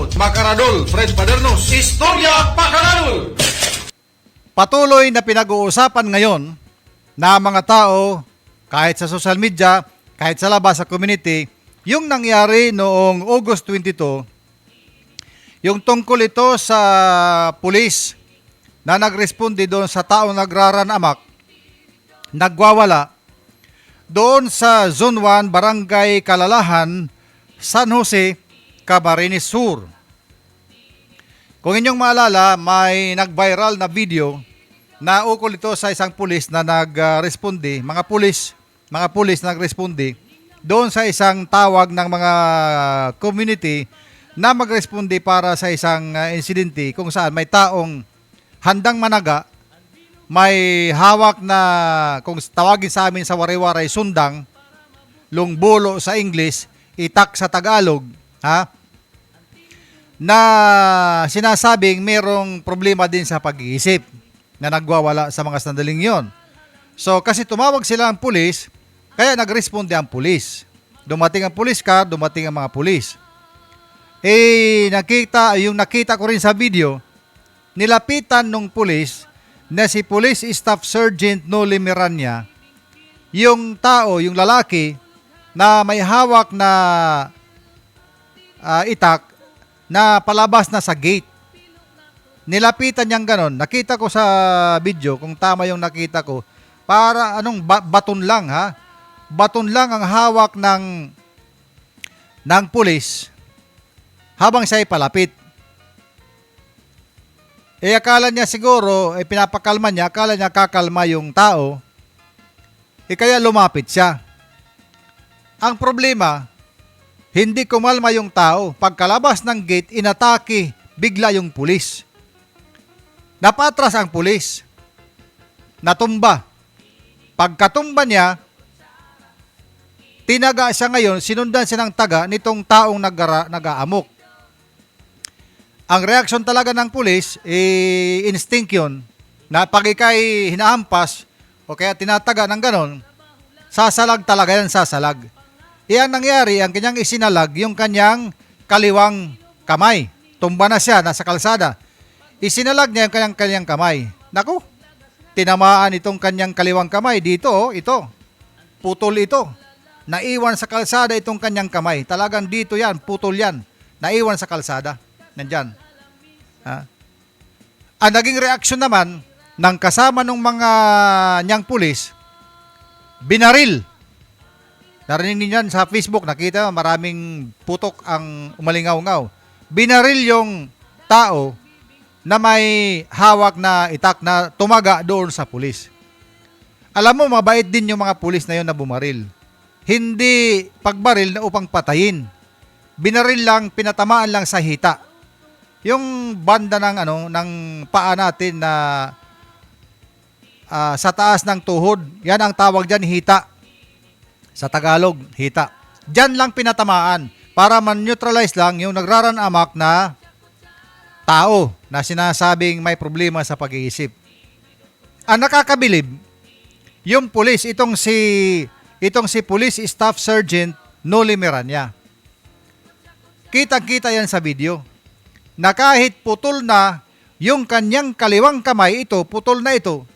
Mahmud, Makaradol, Fred Padernos, Istorya Makaradol. Patuloy na pinag-uusapan ngayon na mga tao, kahit sa social media, kahit sa labas sa community, yung nangyari noong August 22, yung tungkol ito sa pulis na nagresponde doon sa taong nagraran-amak, nagwawala, doon sa Zone 1, Barangay Kalalahan, San Jose, Camarines Sur. Kung inyong maalala, may nag-viral na video na ukol ito sa isang pulis na nagresponde, mga pulis nagresponde doon sa isang tawag ng mga community na magresponde para sa isang insidente kung saan may taong handang managa, may hawak na, kung tawagin sa amin sa wari-waray, sundang, lungbulo sa English, itak sa Tagalog, na sinasabing merong problema din sa pag-iisip na nagwawala sa mga sandaling yon. So kasi tumawag sila ang pulis, kaya nagresponde ang pulis. Dumating ang police car, dumating ang mga pulis. Nakita ko rin sa video, nilapitan nung pulis na si Police Staff Sergeant Noli Miranya, yung tao, yung lalaki na may hawak na itak na palabas na sa gate. Nilapitan niyang ganon. Nakita ko sa video, kung tama yung nakita ko, para baton lang baton lang ang hawak ng pulis habang siya ay palapit. Akala niya siguro, pinapakalma niya, akala niya kakalma yung tao, kaya lumapit siya. Ang problema, hindi kumalma yung tao. Pagkalabas ng gate, inatake bigla yung pulis. Napatras ang pulis. Natumba. Pagkatumba niya, tinaga siya ngayon, sinundan siya ng taga nitong taong nag-aamok. Ang reaksyon talaga ng pulis, instinct yun, na pag ikay hinahampas o kaya tinataga ng ganon, sasalag talaga yan, sasalag. Iyan nangyari, ang kanyang isinalag, yung kanyang kaliwang kamay. Tumba na siya, nasa kalsada. Isinalag niya yung kanyang kamay. Naku, tinamaan itong kanyang kaliwang kamay. Dito, ito, putol ito. Naiwan sa kalsada itong kanyang kamay. Talagang dito yan, putol yan. Naiwan sa kalsada. Nandyan. Ang naging reaksyon naman ng kasama ng mga niyang pulis, binaril. Narinig niyo yan sa Facebook, nakita maraming putok ang umalingaw-ngaw. Binaril yung tao na may hawak na itak na tumaga doon sa pulis. Alam mo, mabait din yung mga pulis na yun na bumaril. Hindi pagbaril na upang patayin. Binaril lang, pinatamaan lang sa hita. Yung banda ng paa natin na sa taas ng tuhod, yan ang tawag diyan, hita. Sa Tagalog, hita. Diyan lang pinatamaan para man-neutralize lang yung nagraran-amak na tao na sinasabing may problema sa pag-iisip. Ang nakakabilib, yung pulis, itong si Police Staff Sergeant Noli Miranya. Kitang-kita yan sa video na kahit putol na yung kanyang kaliwang kamay, putol na ito,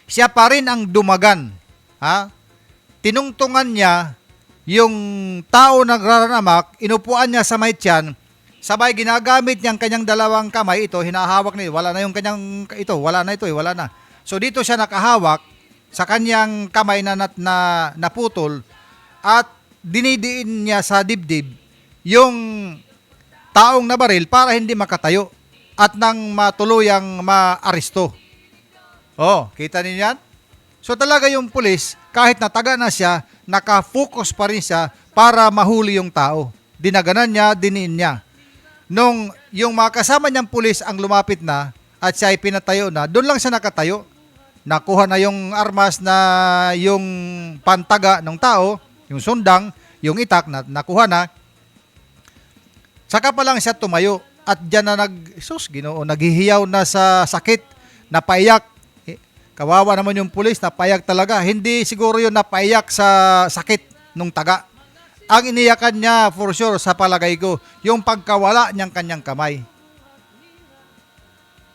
siya pa rin ang dumagan. Tinungtungan niya yung tao nagraranamak, inupuan niya sa may tiyan, sabay ginagamit niyang kanyang dalawang kamay, hinahawak niya, wala na yung kanyang, wala na. So dito siya nakahawak sa kanyang kamay na naputol at dinidiin niya sa dibdib yung taong nabaril para hindi makatayo at nang matuluyang maaresto. Kita niyo yan? So talaga yung pulis, kahit nataga na siya, nakafocus pa rin siya para mahuli yung tao. Dinaganan niya, diniin niya. Nung yung mga kasama niyang pulis ang lumapit na at siya ay pinatayo na, doon lang siya nakatayo. Nakuha na yung armas na yung pantaga ng tao, yung sundang, yung itak na nakuha na. Saka pa lang siya tumayo at diyan na naghihiyaw na sa sakit, napaiyak. Kawawa naman yung pulis, napaiyak talaga. Hindi siguro yun napaiyak sa sakit nung taga. Ang iniyakan niya for sure sa palagay ko, yung pagkawala niyang kanyang kamay.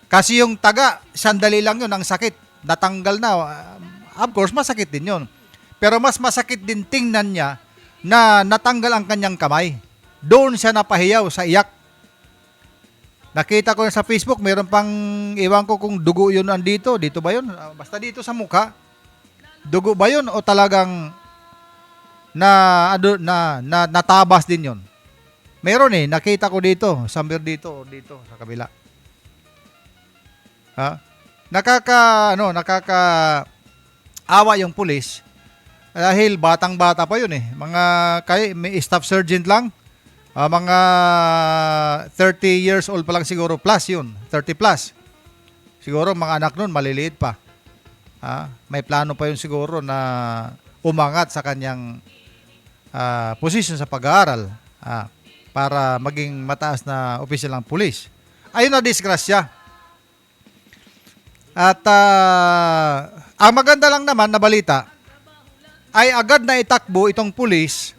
Kasi yung taga, sandali lang yun, ang sakit, natanggal na. Of course, masakit din yun. Pero mas masakit din tingnan niya na natanggal ang kanyang kamay. Doon siya napahiyaw sa iyak. Nakita ko sa Facebook, mayroon pang, iwan ko kung dugo yun andito. Dito ba yun? Basta dito sa mukha. Dugo ba yun o talagang natabas din yun? Meron nakita ko dito, somewhere dito o dito sa kabila. Ha? Nakakaawa yung pulis dahil batang-bata pa yun may staff sergeant lang. Mga 30 years old pa lang siguro plus yun, 30 plus. Siguro mga anak nun maliliit pa. May plano pa yun siguro na umangat sa kanyang position sa pag-aaral para maging mataas na opisyal ng pulis. Ayun na disgrasya. At ang maganda lang naman na balita ay agad na itakbo itong pulis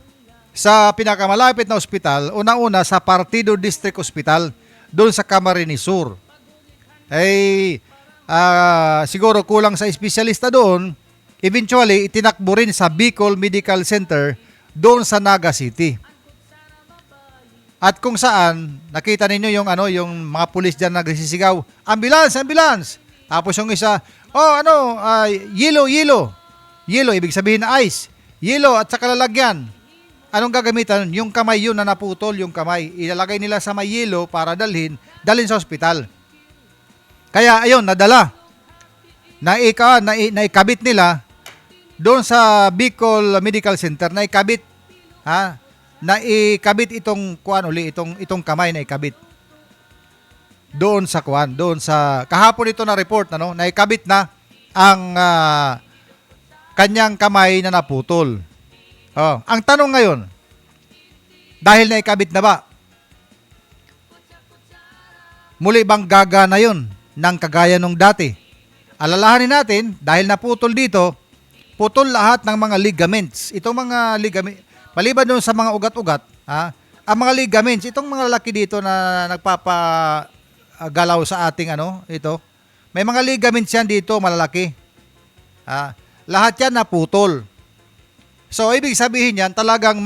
sa pinakamalapit na ospital, una-una sa Partido District Hospital doon sa Camarines Sur. Siguro kulang sa espesyalista doon, eventually itinakbo rin sa Bicol Medical Center doon sa Naga City. At kung saan, nakita ninyo yung mga pulis diyan nagsisigaw, ambulance, ambulance! Tapos yung isa, yellow, yellow. Yellow, ibig sabihin na ice. Yellow at saka lalagyan. Anong gagamitan? Yung kamay yun na naputol, yung kamay. Ilalagay nila sa may yellow para dalhin sa ospital. Kaya ayun, nadala. Naikabit nila doon sa Bicol Medical Center, naikabit. Naikabit itong kamay na ikabit. Doon sa kahapon ito na report naikabit na ang kanyang kamay na naputol. Ang tanong ngayon, dahil naikabit na ba, muli bang gagana yun ng kagaya nung dati? Alalahanin natin, dahil naputol dito, putol lahat ng mga ligaments. Itong mga ligaments, maliban doon sa mga ugat-ugat, ang mga ligaments, itong mga laki dito na nagpapagalaw sa ating ito, may mga ligaments yan dito, malalaki. Lahat yan naputol. So, ibig sabihin yan, talagang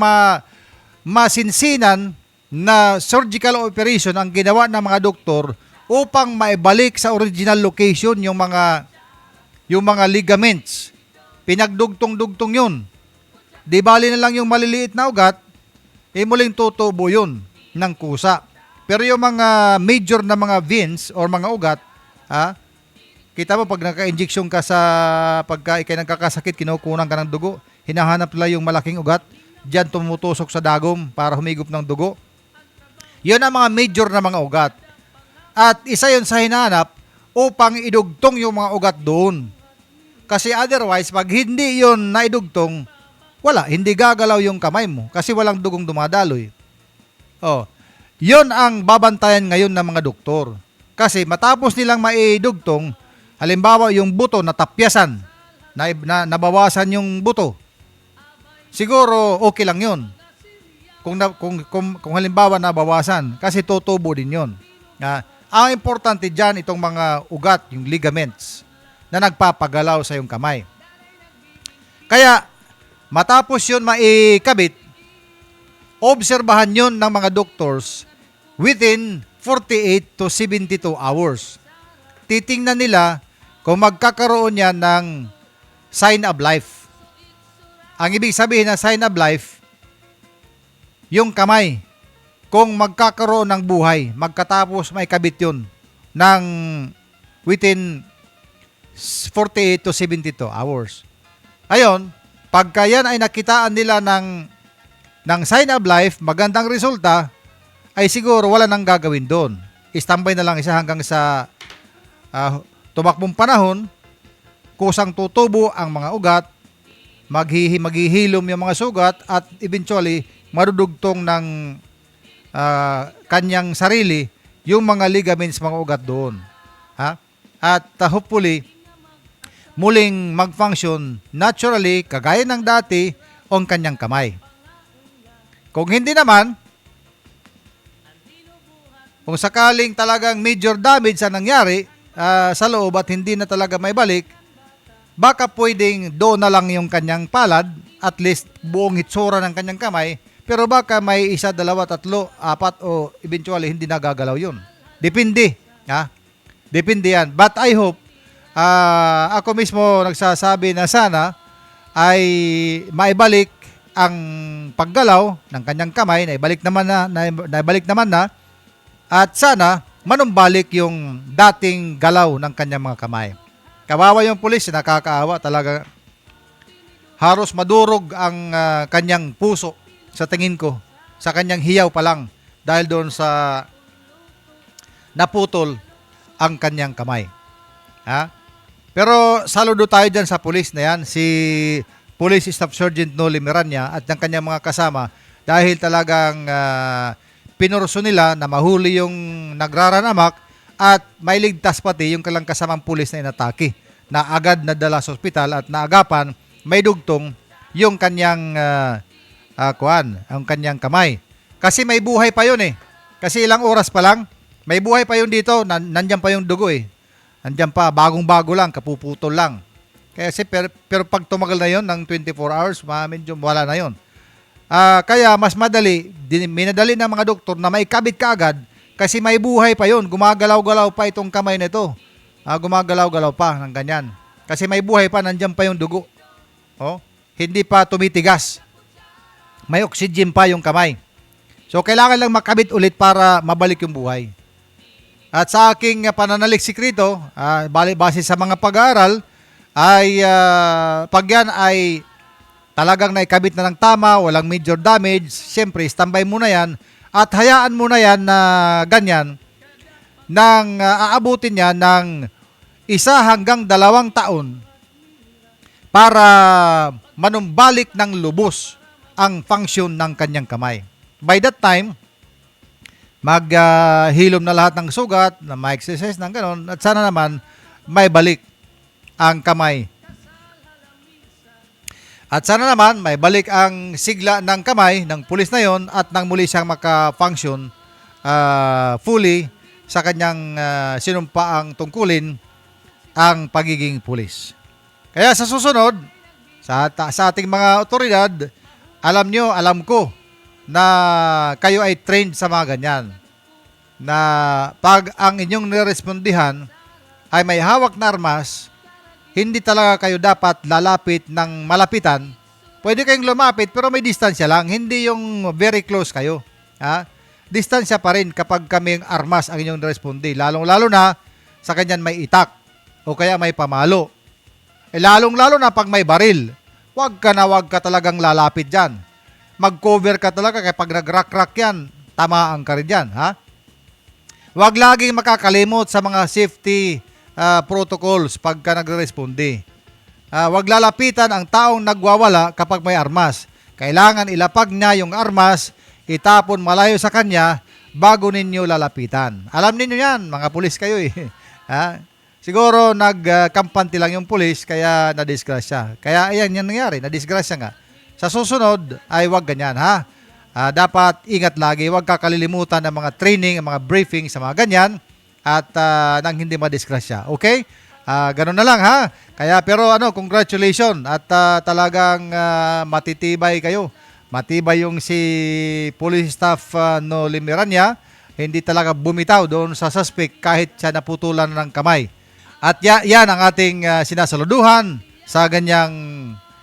masinsinan na surgical operation ang ginawa ng mga doktor upang maibalik sa original location yung mga ligaments. Pinagdugtong-dugtong yun. Di bali na lang yung maliliit na ugat, muling tutubo yun ng kusa. Pero yung mga major na mga veins or mga ugat, kita mo pag naka-injection ka pagka ikay nagkakasakit, kinukunan ka ng dugo, hinahanap nila yung malaking ugat, diyan tumutusok sa dagom para humigop ng dugo. Yun ang mga major na mga ugat. At isa yun sa hinahanap upang idugtong yung mga ugat doon. Kasi otherwise, pag hindi yun naidugtong, hindi gagalaw yung kamay mo kasi walang dugong dumadaloy. Yun ang babantayan ngayon ng mga doktor. Kasi matapos nilang maidugtong, halimbawa yung buto natapyasan, nabawasan yung buto, siguro okay lang yun. Kung halimbawa nabawasan, kasi tutubo din yun. Ang importante dyan, itong mga ugat, yung ligaments, na nagpapagalaw sa iyong kamay. Kaya, matapos yun maikabit, obserbahan yun ng mga doctors within 48 to 72 hours. Titingnan nila kung magkakaroon yan ng sign of life. Ang ibig sabihin ng sign of life, yung kamay, kung magkakaroon ng buhay, magkatapos maikabit yun ng within 48 to 72 hours. Ayon, pagka yan ay nakitaan nila ng sign of life, magandang resulta, ay siguro wala nang gagawin doon. Istambay na lang isa hanggang sa tumakbong panahon, kusang tutubo ang mga ugat, maghihilom yung mga sugat, at eventually, marudugtong ng kanyang sarili yung mga ligaments, mga ugat doon. At hopefully, muling mag-function naturally, kagaya ng dati, ang kanyang kamay. Kung hindi naman, kung sakaling talagang major damage ang nangyari sa loob at hindi na talaga may balik, baka pwedeng doon na lang yung kanyang palad, at least buong hitsura ng kanyang kamay, pero baka may isa, dalawa, tatlo, apat o eventually hindi nagagalaw yun. Depende. Ha? Depende yan. But I hope, ako mismo nagsasabi na sana ay maibalik ang paggalaw ng kanyang kamay, naibalik naman na, at sana manumbalik yung dating galaw ng kanyang mga kamay. Kawawa yung pulis, nakakaawa talaga. Halos madurog ang kanyang puso sa tingin ko, sa kanyang hiyaw pa lang dahil doon sa naputol ang kanyang kamay. Ha? Pero saludo tayo dyan sa pulis na yan, si Police Staff Sergeant Noli Miranya at ng kanyang mga kasama, dahil talagang pinurso nila na mahuli yung nagraranamak at may ligtas pati yung kalang kasamang pulis na inatake, na agad nadala sa ospital at naagapan may dugtong yung kanyang ang kanyang kamay. Kasi may buhay pa yun eh. Kasi ilang oras pa lang, may buhay pa yun dito, nandyan pa yung dugo eh. Nandyan pa, bagong-bago lang, kapuputol lang. Kasi pero pag tumagal na yon ng 24 hours, medyo wala na yon. Kaya mas minadali ng mga doktor na maikabit kaagad kasi may buhay pa yon. Gumagalaw-galaw pa itong kamay nito. Gumagalaw-galaw pa ng ganyan. Kasi may buhay pa, nandyan pa yung dugo. Oh, hindi pa tumitigas. May oxygen pa yung kamay. So kailangan lang makabit ulit para mabalik yung buhay. At sa aking pananaliksik rito, base sa mga pag-aaral, ay pag yan ay talagang naikabit na ng tama, walang major damage, siyempre standby muna yan at hayaan muna yan na ganyan nang aabutin niya ng 1 hanggang 2 taon para manumbalik ng lubos ang function ng kanyang kamay. By that time, maghilom na lahat ng sugat, na ma-exercise ng ganon, at sana naman may balik ang kamay. At sana naman may balik ang sigla ng kamay ng pulis na yon at nang muli siyang maka-function fully sa kanyang sinumpaang tungkulin, ang pagiging pulis. Kaya sa susunod, sa ating mga otoridad, alam nyo, alam ko na kayo ay trained sa mga ganyan. Na pag ang inyong nirespondihan ay may hawak na armas, hindi talaga kayo dapat lalapit ng malapitan. Pwede kayong lumapit pero may distansya lang, hindi yung very close kayo. Ha? Distansya pa rin kapag kaming armas ang inyong nirespondi. Lalong-lalo na sa kanyan may itak o kaya may pamalo. Lalong-lalo na pag may baril. Wag ka talagang lalapit dyan. Mag-cover ka talaga kapag nag-rock-rock yan, tamaan ka rin dyan. Ha? Wag laging makakalimot sa mga safety protocols pagka nagre-responde. Wag lalapitan ang taong nagwawala kapag may armas. Kailangan ilapag niya yung armas, itapon malayo sa kanya bago ninyo lalapitan. Alam niyo yan, mga pulis kayo eh. Siguro nagkampanti lang yung pulis kaya nadisgrasya. Kaya ayan yung nangyari, nadisgrasya nga. Sa susunod ay wag ganyan ha. Dapat ingat lagi, wag kakalilimutan ng mga training, ang mga briefing sa mga ganyan at nang hindi madisgrasya. Okay? Ganun na lang ha. Kaya pero congratulations at talagang matitibay kayo. Matibay yung si Police Staff Noli Miranya. Hindi talaga bumitaw doon sa suspect kahit siya naputulan ng kamay. At yan ang ating sinasaluduhan sa ganyang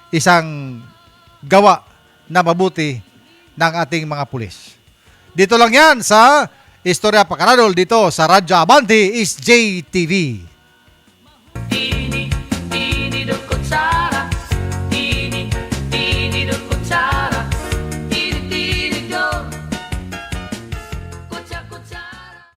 isang gawa na mabuti ng ating mga pulis. Dito lang yan sa Istorya Pakaradol dito sa Radyo Abante is JTV.